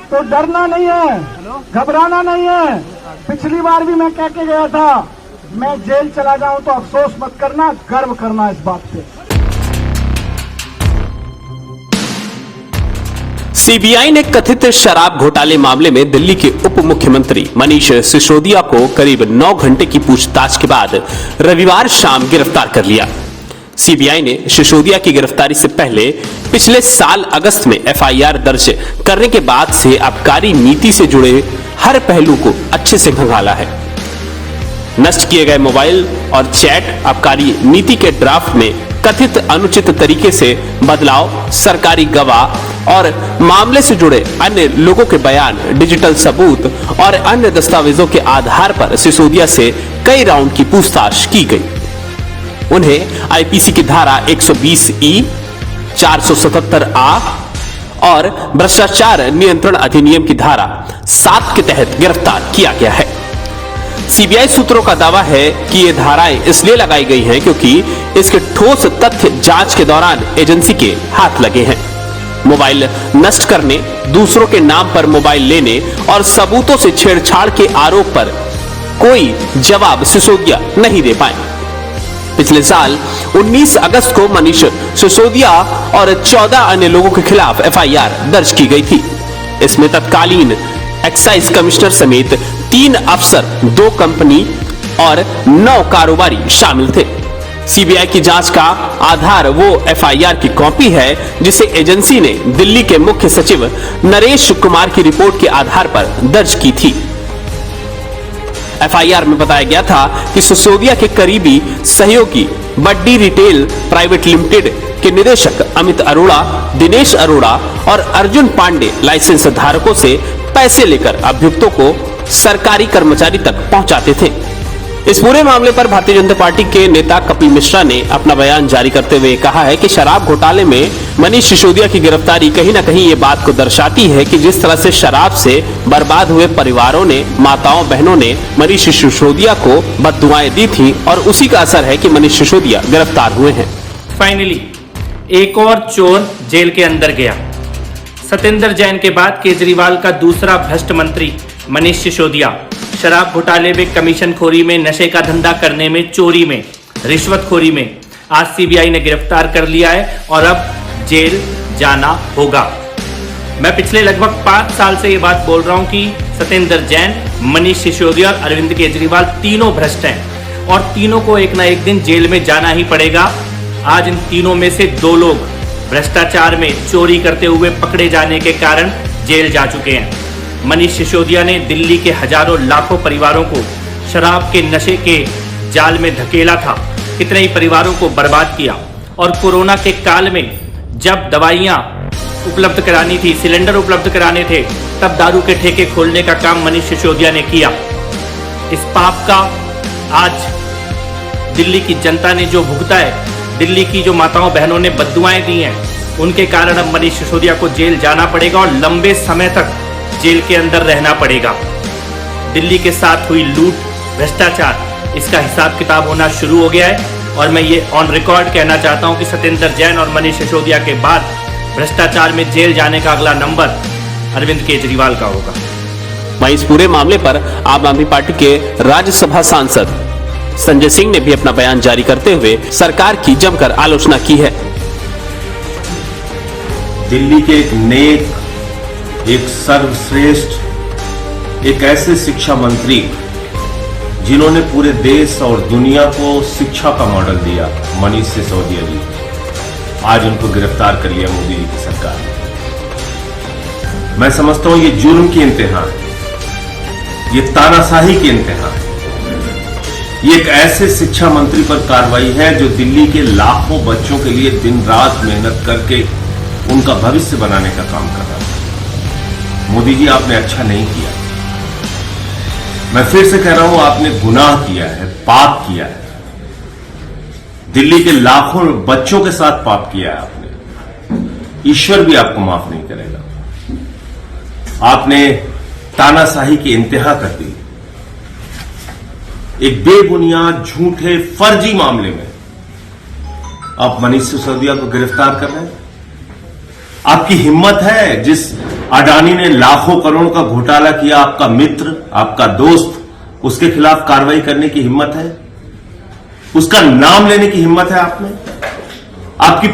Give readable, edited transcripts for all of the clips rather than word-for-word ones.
तो डरना नहीं है, घबराना नहीं है। पिछली बार भी मैं कह के गया था, मैं जेल चला जाऊं तो अफसोस मत करना, गर्व करना इस बात पे। सीबीआई ने कथित शराब घोटाले मामले में दिल्ली के उप मुख्यमंत्री मनीष सिसोदिया को करीब 9 घंटे की पूछताछ के बाद रविवार शाम गिरफ्तार कर लिया। सीबीआई ने सिसोदिया की गिरफ्तारी से पहले पिछले साल अगस्त में एफआईआर दर्ज करने के बाद से आबकारी नीति से जुड़े हर पहलू को अच्छे से खंगाला है। नष्ट किए गए मोबाइल और चैट, आबकारी नीति के ड्राफ्ट में कथित अनुचित तरीके से बदलाव, सरकारी गवाह और मामले से जुड़े अन्य लोगों के बयान, डिजिटल सबूत और अन्य दस्तावेजों के आधार पर सिसोदिया से कई राउंड की पूछताछ की गई। उन्हें आईपीसी की धारा 120E, 477A और भ्रष्टाचार नियंत्रण अधिनियम की धारा 7 के तहत गिरफ्तार किया गया है। सीबीआई सूत्रों का दावा है कि ये धाराएं इसलिए लगाई गई हैं क्योंकि इसके ठोस तथ्य जांच के दौरान एजेंसी के हाथ लगे हैं। मोबाइल नष्ट करने, दूसरों के नाम पर मोबाइल लेने और सबूतों से छेड़छाड़ के आरोप पर कोई जवाब सिसोदिया नहीं दे पाए। पिछले साल 19 अगस्त को मनीष सिसोदिया और 14 अन्य लोगों के खिलाफ एफआईआर दर्ज की गई थी। इसमें तत्कालीन एक्साइज कमिश्नर समेत 3 अफसर, 2 कंपनी और 9 कारोबारी शामिल थे। सीबीआई की जांच का आधार वो एफआईआर की कॉपी है जिसे एजेंसी ने दिल्ली के मुख्य सचिव नरेश कुमार की रिपोर्ट के आधार पर दर्ज की थी। एफआईआर में बताया गया था कि सिसोदिया के करीबी सहयोगी बड्डी रिटेल प्राइवेट लिमिटेड के निदेशक अमित अरोड़ा, दिनेश अरोड़ा और अर्जुन पांडे लाइसेंस धारकों से पैसे लेकर अभियुक्तों को सरकारी कर्मचारी तक पहुंचाते थे। इस पूरे मामले पर भारतीय जनता पार्टी के नेता कपिल मिश्रा ने अपना बयान जारी करते हुए कहा है कि शराब घोटाले में मनीष सिसोदिया की गिरफ्तारी कहीं न कहीं ये बात को दर्शाती है कि जिस तरह से शराब से बर्बाद हुए परिवारों ने, माताओं बहनों ने मनीष सिसोदिया को बद्दुआएं दी थी और उसी का असर है कि मनीष सिसोदिया गिरफ्तार हुए हैं। फाइनली एक और चोर जेल के अंदर गया। सत्येंद्र जैन के बाद केजरीवाल का दूसरा भ्रष्ट मंत्री मनीष सिसोदिया शराब घोटाले में, कमीशनखोरी में, नशे का धंधा करने में, चोरी में, रिश्वतखोरी में आज सीबीआई ने गिरफ्तार कर लिया है और अब जेल जाना होगा। मैं पिछले लगभग 5 साल से ये बात बोल रहा हूं कि सत्येंद्र जैन, मनीष सिसोदिया और अरविंद केजरीवाल तीनों भ्रष्ट हैं और तीनों को एक ना एक दिन जेल में जाना ही पड़ेगा। आज इन तीनों में से 2 लोग भ्रष्टाचार में, चोरी करते हुए पकड़े जाने के कारण जेल जा चुके हैं। मनीष सिसोदिया ने दिल्ली के हजारों लाखों परिवारों को शराब के नशे के जाल में धकेला था, कितने ही परिवारों को बर्बाद किया। और कोरोना के काल में जब दवाइयां उपलब्ध करानी थी, सिलेंडर उपलब्ध कराने थे, तब दारू के ठेके खोलने का काम मनीष सिसोदिया ने किया। इस पाप का आज दिल्ली की जनता ने जो भुगता है, दिल्ली की जो माताओं बहनों ने बद्दुआएं दी हैं, उनके कारण अब मनीष सिसोदिया को जेल जाना पड़ेगा और लंबे समय तक जेल के अंदर रहना पड़ेगा। दिल्ली के साथ हुई लूट, भ्रष्टाचार, इसका हिसाब किताब होना शुरू हो गया है और मैं ये ऑन रिकॉर्ड कहना चाहता हूं कि सत्येंद्र जैन और मनीष सिसोदिया के बाद भ्रष्टाचार में जेल जाने का अगला नंबर अरविंद केजरीवाल का होगा। वहीं इस पूरे मामले पर आम आदमी पार्टी के राज्यसभा सांसद संजय सिंह ने भी अपना बयान जारी करते हुए सरकार की जमकर आलोचना की है। दिल्ली के एक नेक, एक सर्वश्रेष्ठ, एक ऐसे शिक्षा मंत्री जिन्होंने पूरे देश और दुनिया को शिक्षा का मॉडल दिया, मनीष सिसोदिया जी, आज उनको गिरफ्तार कर लिया मोदी जी की सरकार ने। मैं समझता हूं ये जुर्म की इंतहा है, ये तानाशाही की इंतहा है। ये एक ऐसे शिक्षा मंत्री पर कार्रवाई है जो दिल्ली के लाखों बच्चों के लिए दिन रात मेहनत करके उनका भविष्य बनाने का काम कर रहा है। मोदी जी, आपने अच्छा नहीं किया। मैं फिर से कह रहा हूं, आपने गुनाह किया है, पाप किया है। दिल्ली के लाखों बच्चों के साथ पाप किया है आपने। ईश्वर भी आपको माफ नहीं करेगा। आपने तानाशाही की इंतहा कर दी। एक बेबुनियाद, झूठे, फर्जी मामले में आप मनीष सिसोदिया को गिरफ्तार कर रहे हैं। आपकी हिम्मत है, जिस अडानी ने लाखों करोड़ का घोटाला किया, आपका मित्र, आपका दोस्त, उसके खिलाफ कार्रवाई करने की हिम्मत है? उसका नाम लेने की हिम्मत है आप में? आपकी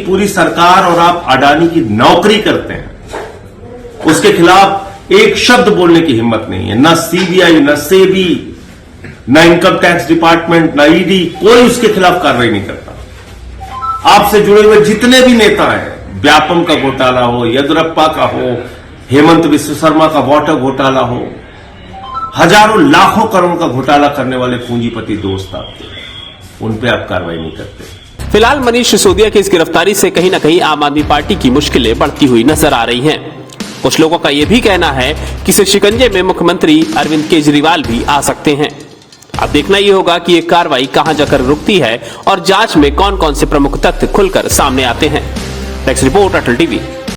पूरी सरकार और आप अडानी की नौकरी करते हैं, उसके खिलाफ एक शब्द बोलने की हिम्मत नहीं है। न सीबीआई, न सेबी, न इनकम टैक्स डिपार्टमेंट, न ईडी, कोई उसके खिलाफ कार्रवाई नहीं करता। आपसे जुड़े हुए जितने भी नेता हैं, व्यापम का घोटाला हो, येदियुरप्पा का हो, हेमंत बिस्व शर्मा का वाटर घोटाला हो, हजारों लाखों करोड़ का घोटाला करने वाले पूंजीपति दोस्त आपके, उन पे आप कार्रवाई नहीं करते। फिलहाल मनीष सिसोदिया की इस गिरफ्तारी से कहीं न कहीं आम आदमी पार्टी की मुश्किलें बढ़ती हुई नजर आ रही हैं। कुछ लोगों का यह भी कहना है कि इस शिकंजे में मुख्यमंत्री अरविंद केजरीवाल भी आ सकते हैं। अब देखना यह होगा कि यह कार्रवाई कहां जाकर रुकती है और जांच में कौन कौन से प्रमुख तथ्य खुलकर सामने आते हैं। नेक्स्ट रिपोर्ट, अटल टीवी।